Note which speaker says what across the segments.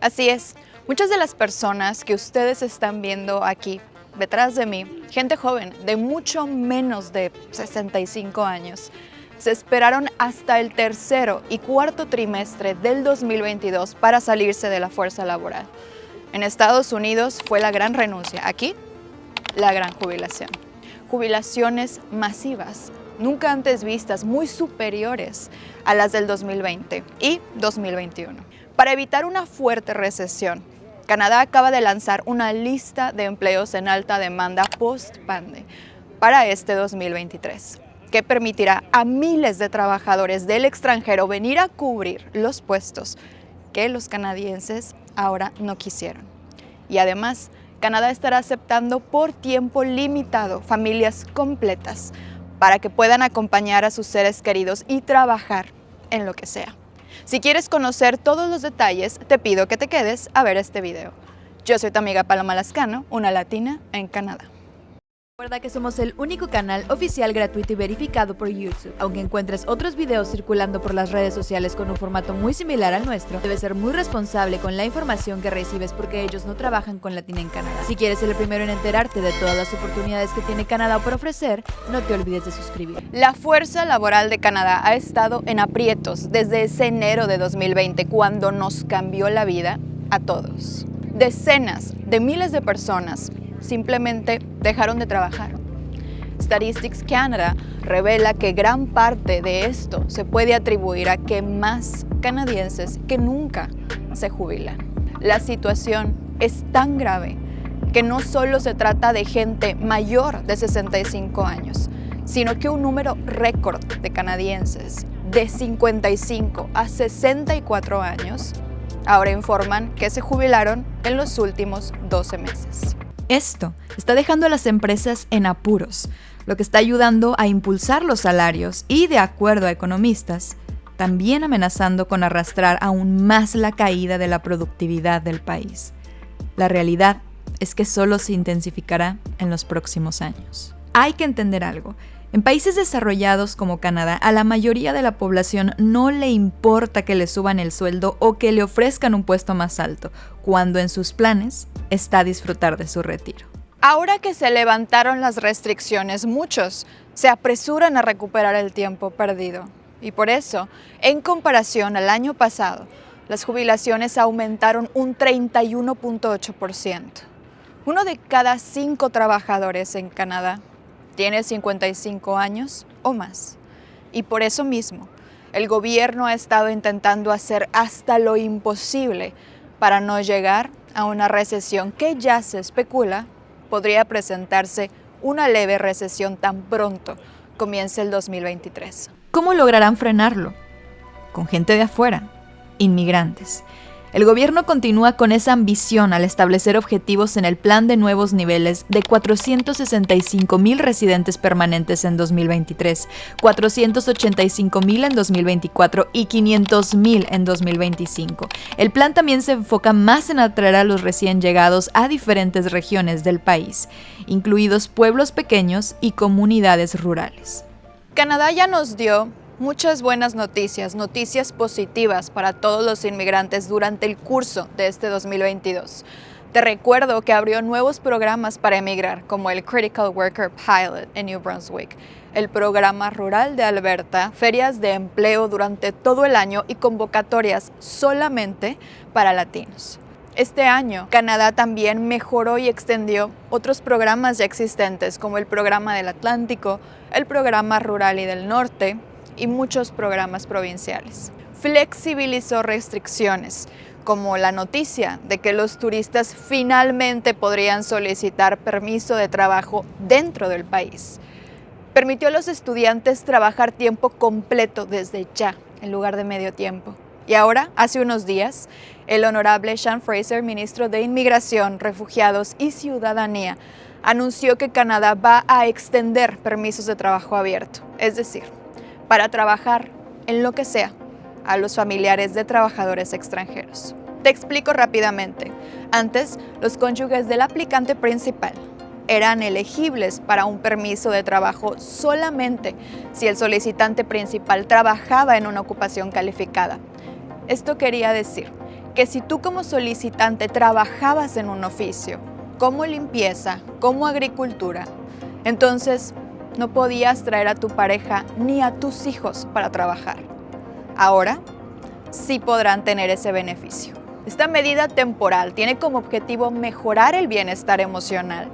Speaker 1: Así es, muchas de las personas que ustedes están viendo aquí, detrás de mí, gente joven de mucho menos de 65 años, se esperaron hasta el tercero y cuarto trimestre del 2022 para salirse de la fuerza laboral. En Estados Unidos fue la gran renuncia, aquí la gran jubilación. Jubilaciones masivas, nunca antes vistas, muy superiores a las del 2020 y 2021. Para evitar una fuerte recesión, Canadá acaba de lanzar una lista de empleos en alta demanda post-pandemia para este 2023, que permitirá a miles de trabajadores del extranjero venir a cubrir los puestos que los canadienses ahora no quisieron. Y además, Canadá estará aceptando por tiempo limitado familias completas para que puedan acompañar a sus seres queridos y trabajar en lo que sea. Si quieres conocer todos los detalles, te pido que te quedes a ver este video. Yo soy tu amiga Paloma Lascano, una latina en Canadá.
Speaker 2: Recuerda que somos el único canal oficial gratuito y verificado por YouTube. Aunque encuentres otros videos circulando por las redes sociales con un formato muy similar al nuestro, debes ser muy responsable con la información que recibes porque ellos no trabajan con Latina en Canadá. Si quieres ser el primero en enterarte de todas las oportunidades que tiene Canadá por ofrecer, no te olvides de suscribir.
Speaker 1: La fuerza laboral de Canadá ha estado en aprietos desde ese enero de 2020, cuando nos cambió la vida a todos. Decenas de miles de personas simplemente dejaron de trabajar. Statistics Canada revela que gran parte de esto se puede atribuir a que más canadienses que nunca se jubilan. La situación es tan grave que no solo se trata de gente mayor de 65 años, sino que un número récord de canadienses de 55 a 64 años ahora informan que se jubilaron en los últimos 12 meses.
Speaker 2: Esto está dejando a las empresas en apuros, lo que está ayudando a impulsar los salarios y, de acuerdo a economistas, también amenazando con arrastrar aún más la caída de la productividad del país. La realidad es que solo se intensificará en los próximos años. Hay que entender algo. En países desarrollados como Canadá, a la mayoría de la población no le importa que le suban el sueldo o que le ofrezcan un puesto más alto, cuando en sus planes está disfrutar de su retiro.
Speaker 1: Ahora que se levantaron las restricciones, muchos se apresuran a recuperar el tiempo perdido. Y por eso, en comparación al año pasado, las jubilaciones aumentaron un 31.8%. Uno de cada 5 trabajadores en Canadá tiene 55 años o más. Y por eso mismo, el gobierno ha estado intentando hacer hasta lo imposible para no llegar a una recesión que ya se especula podría presentarse una leve recesión tan pronto comience el 2023.
Speaker 2: ¿Cómo lograrán frenarlo? Con gente de afuera, inmigrantes. El gobierno continúa con esa ambición al establecer objetivos en el plan de nuevos niveles de 465,000 residentes permanentes en 2023, 485,000 en 2024 y 500,000 en 2025. El plan también se enfoca más en atraer a los recién llegados a diferentes regiones del país, incluidos pueblos pequeños y comunidades rurales.
Speaker 1: Canadá ya nos dio muchas buenas noticias positivas para todos los inmigrantes durante el curso de este 2022. Te recuerdo que abrió nuevos programas para emigrar, como el Critical Worker Pilot en New Brunswick, el Programa Rural de Alberta, ferias de empleo durante todo el año y convocatorias solamente para latinos. Este año, Canadá también mejoró y extendió otros programas ya existentes, como el Programa del Atlántico, el Programa Rural y del Norte, y muchos programas provinciales. Flexibilizó restricciones, como la noticia de que los turistas finalmente podrían solicitar permiso de trabajo dentro del país. Permitió a los estudiantes trabajar tiempo completo desde ya, en lugar de medio tiempo. Y ahora, hace unos días, el honorable Sean Fraser, ministro de Inmigración, Refugiados y Ciudadanía, anunció que Canadá va a extender permisos de trabajo abierto, es decir, para trabajar en lo que sea a los familiares de trabajadores extranjeros. Te explico rápidamente. Antes, los cónyuges del aplicante principal eran elegibles para un permiso de trabajo solamente si el solicitante principal trabajaba en una ocupación calificada. Esto quería decir que si tú como solicitante trabajabas en un oficio, como limpieza, como agricultura, entonces no podías traer a tu pareja ni a tus hijos para trabajar. Ahora sí podrán tener ese beneficio. Esta medida temporal tiene como objetivo mejorar el bienestar emocional,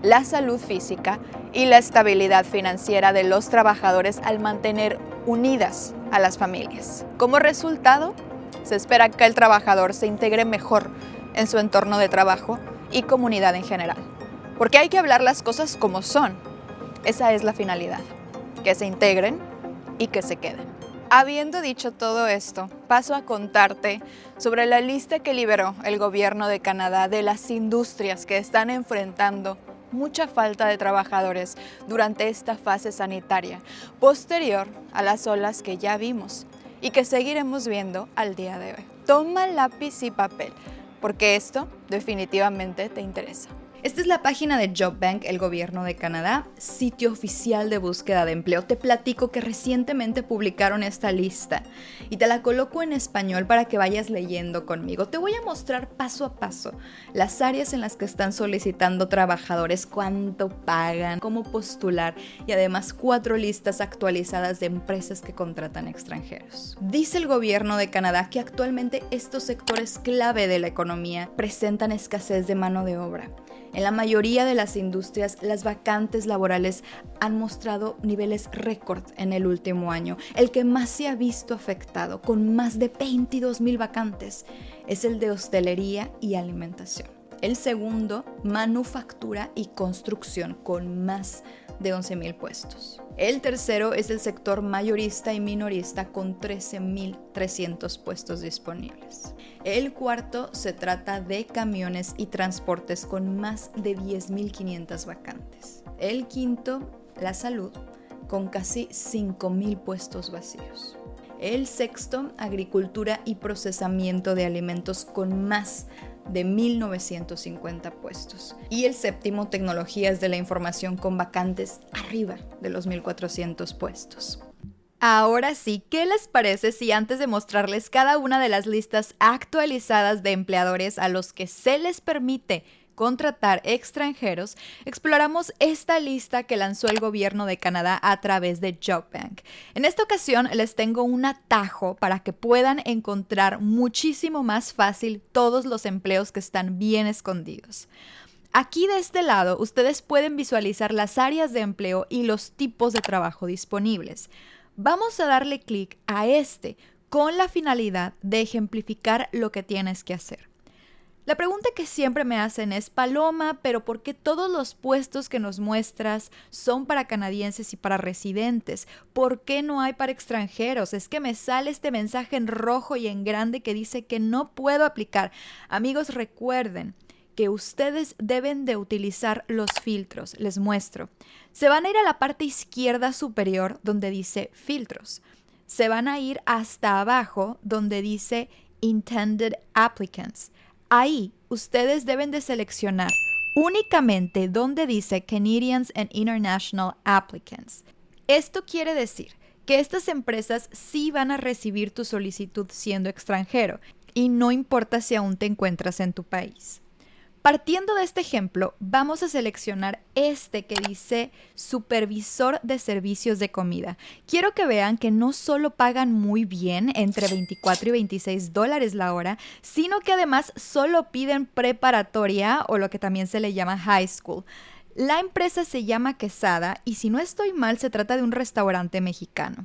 Speaker 1: la salud física y la estabilidad financiera de los trabajadores al mantener unidas a las familias. Como resultado, se espera que el trabajador se integre mejor en su entorno de trabajo y comunidad en general. Porque hay que hablar las cosas como son. Esa es la finalidad, que se integren y que se queden. Habiendo dicho todo esto, paso a contarte sobre la lista que liberó el gobierno de Canadá de las industrias que están enfrentando mucha falta de trabajadores durante esta fase sanitaria, posterior a las olas que ya vimos y que seguiremos viendo al día de hoy. Toma lápiz y papel, porque esto definitivamente te interesa.
Speaker 2: Esta es la página de JobBank, el gobierno de Canadá, sitio oficial de búsqueda de empleo. Te platico que recientemente publicaron esta lista y te la coloco en español para que vayas leyendo conmigo. Te voy a mostrar paso a paso las áreas en las que están solicitando trabajadores, cuánto pagan, cómo postular y además 4 listas actualizadas de empresas que contratan extranjeros. Dice el gobierno de Canadá que actualmente estos sectores clave de la economía presentan escasez de mano de obra. En la mayoría de las industrias, las vacantes laborales han mostrado niveles récord en el último año. El que más se ha visto afectado, con más de 22,000 vacantes, es el de hostelería y alimentación. El segundo, manufactura y construcción, con más de 11,000 puestos. El tercero es el sector mayorista y minorista, con 13,300 puestos disponibles. El cuarto se trata de camiones y transportes, con más de 10,500 vacantes. El quinto, la salud, con casi 5,000 puestos vacíos. El sexto, agricultura y procesamiento de alimentos, con más de 1,950 puestos. Y el séptimo, tecnologías de la información, con vacantes arriba de los 1,400 puestos. Ahora sí, ¿qué les parece si antes de mostrarles cada una de las listas actualizadas de empleadores a los que se les permite contratar extranjeros, exploramos esta lista que lanzó el gobierno de Canadá a través de JobBank? En esta ocasión les tengo un atajo para que puedan encontrar muchísimo más fácil todos los empleos que están bien escondidos. Aquí de este lado, ustedes pueden visualizar las áreas de empleo y los tipos de trabajo disponibles. Vamos a darle clic a este con la finalidad de ejemplificar lo que tienes que hacer. La pregunta que siempre me hacen es: Paloma, ¿pero por qué todos los puestos que nos muestras son para canadienses y para residentes? ¿Por qué no hay para extranjeros? Es que me sale este mensaje en rojo y en grande que dice que no puedo aplicar. Amigos, recuerden que ustedes deben de utilizar los filtros. Les muestro. Se van a ir a la parte izquierda superior donde dice filtros. Se van a ir hasta abajo donde dice intended applicants. Ahí ustedes deben de seleccionar únicamente donde dice Canadians and International Applicants. Esto quiere decir que estas empresas sí van a recibir tu solicitud siendo extranjero y no importa si aún te encuentras en tu país. Partiendo de este ejemplo, vamos a seleccionar este que dice Supervisor de Servicios de Comida. Quiero que vean que no solo pagan muy bien, entre $24 y $26 la hora, sino que además solo piden preparatoria, o lo que también se le llama high school. La empresa se llama Quesada y, si no estoy mal, se trata de un restaurante mexicano.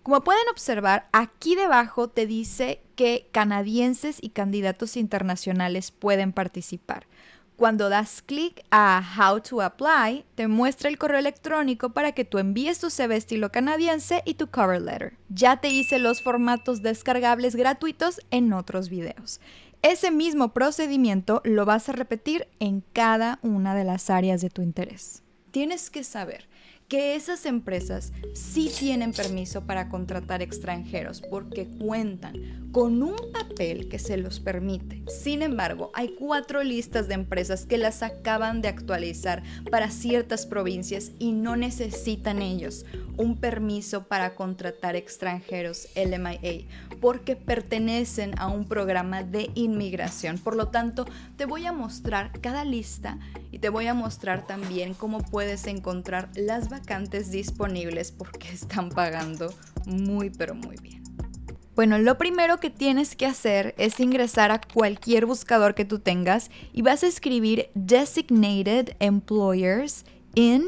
Speaker 2: Como pueden observar, aquí debajo te dice que canadienses y candidatos internacionales pueden participar. Cuando das clic a How to Apply, te muestra el correo electrónico para que tú envíes tu CV estilo canadiense y tu cover letter. Ya te hice los formatos descargables gratuitos en otros videos. Ese mismo procedimiento lo vas a repetir en cada una de las áreas de tu interés. Tienes que saber que esas empresas sí tienen permiso para contratar extranjeros porque cuentan con un papel que se los permite. Sin embargo, hay 4 listas de empresas que las acaban de actualizar para ciertas provincias y no necesitan ellos un permiso para contratar extranjeros LMIA porque pertenecen a un programa de inmigración. Por lo tanto, te voy a mostrar cada lista y te voy a mostrar también cómo puedes encontrar las vacantes disponibles porque están pagando muy pero muy bien. Bueno, lo primero que tienes que hacer es ingresar a cualquier buscador que tú tengas y vas a escribir Designated Employers in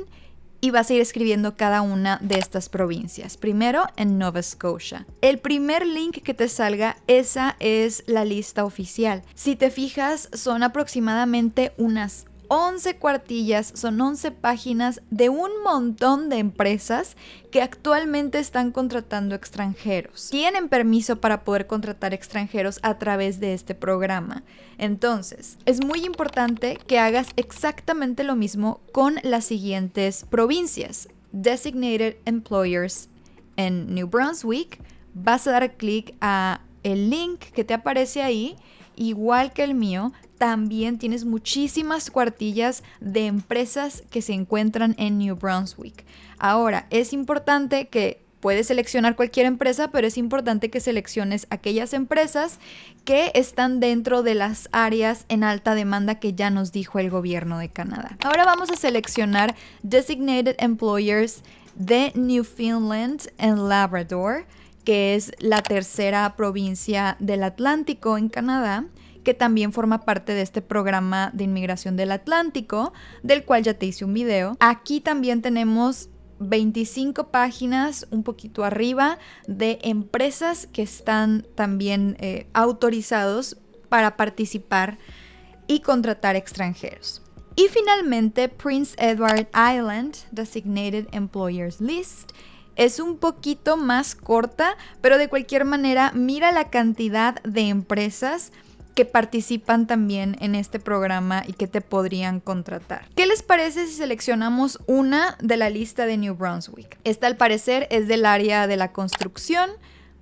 Speaker 2: y vas a ir escribiendo cada una de estas provincias. Primero en Nova Scotia. El primer link que te salga, esa es la lista oficial. Si te fijas, son aproximadamente unas 11 cuartillas, son 11 páginas de un montón de empresas que actualmente están contratando extranjeros. Tienen permiso para poder contratar extranjeros a través de este programa. Entonces, es muy importante que hagas exactamente lo mismo con las siguientes provincias. Designated Employers en New Brunswick. Vas a dar clic a el link que te aparece ahí, igual que el mío. También tienes muchísimas cuartillas de empresas que se encuentran en New Brunswick. Ahora, es importante que puedes seleccionar cualquier empresa, pero es importante que selecciones aquellas empresas que están dentro de las áreas en alta demanda que ya nos dijo el gobierno de Canadá. Ahora vamos a seleccionar Designated Employers de Newfoundland and Labrador, que es la tercera provincia del Atlántico en Canadá, que también forma parte de este programa de inmigración del Atlántico, del cual ya te hice un video. Aquí también tenemos 25 páginas, un poquito arriba, de empresas que están también autorizados para participar y contratar extranjeros. Y finalmente, Prince Edward Island Designated Employers List. Es un poquito más corta, pero de cualquier manera, mira la cantidad de empresas que participan también en este programa y que te podrían contratar. ¿Qué les parece si seleccionamos una de la lista de New Brunswick? Esta al parecer es del área de la construcción.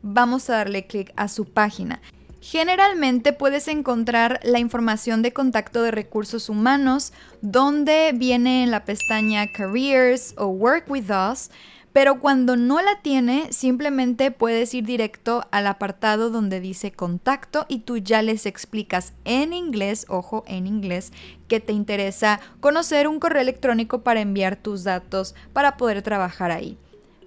Speaker 2: Vamos a darle clic a su página. Generalmente puedes encontrar la información de contacto de recursos humanos, donde viene en la pestaña Careers o Work With Us. Pero cuando no la tiene, simplemente puedes ir directo al apartado donde dice contacto y tú ya les explicas en inglés, ojo, en inglés, que te interesa conocer un correo electrónico para enviar tus datos para poder trabajar ahí.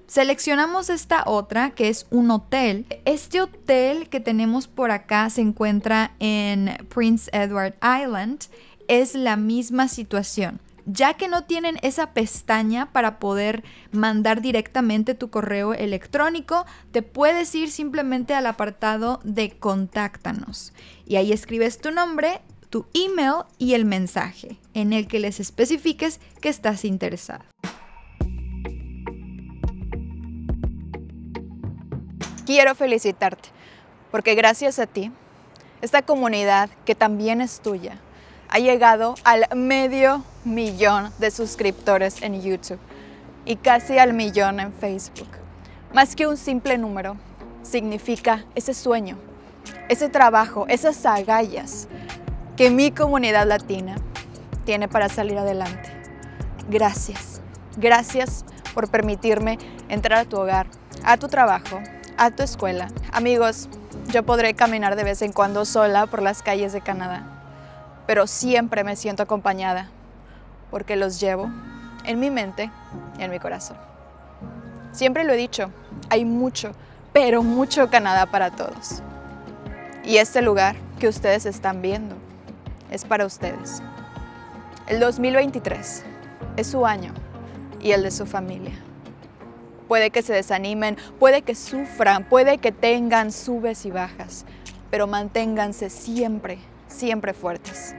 Speaker 2: Seleccionamos esta otra, que es un hotel. Este hotel que tenemos por acá se encuentra en Prince Edward Island. Es la misma situación. Ya que no tienen esa pestaña para poder mandar directamente tu correo electrónico, te puedes ir simplemente al apartado de Contáctanos. Y ahí escribes tu nombre, tu email y el mensaje en el que les especifiques que estás interesado.
Speaker 1: Quiero felicitarte, porque gracias a ti, esta comunidad que también es tuya, ha llegado al 500,000 de suscriptores en YouTube y casi al 1,000,000 en Facebook. Más que un simple número, significa ese sueño, ese trabajo, esas agallas que mi comunidad latina tiene para salir adelante. Gracias, gracias por permitirme entrar a tu hogar, a tu trabajo, a tu escuela. Amigos, yo podré caminar de vez en cuando sola por las calles de Canadá, pero siempre me siento acompañada, porque los llevo en mi mente y en mi corazón. Siempre lo he dicho, hay mucho, pero mucho Canadá para todos. Y este lugar que ustedes están viendo es para ustedes. El 2023 es su año y el de su familia. Puede que se desanimen, puede que sufran, puede que tengan subes y bajas, pero manténganse siempre fuertes.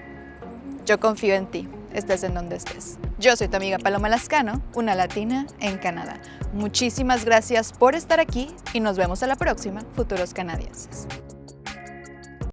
Speaker 1: Yo confío en ti, estés en donde estés. Yo soy tu amiga Paloma Lascano, una latina en Canadá. Muchísimas gracias por estar aquí y nos vemos a la próxima, futuros canadienses.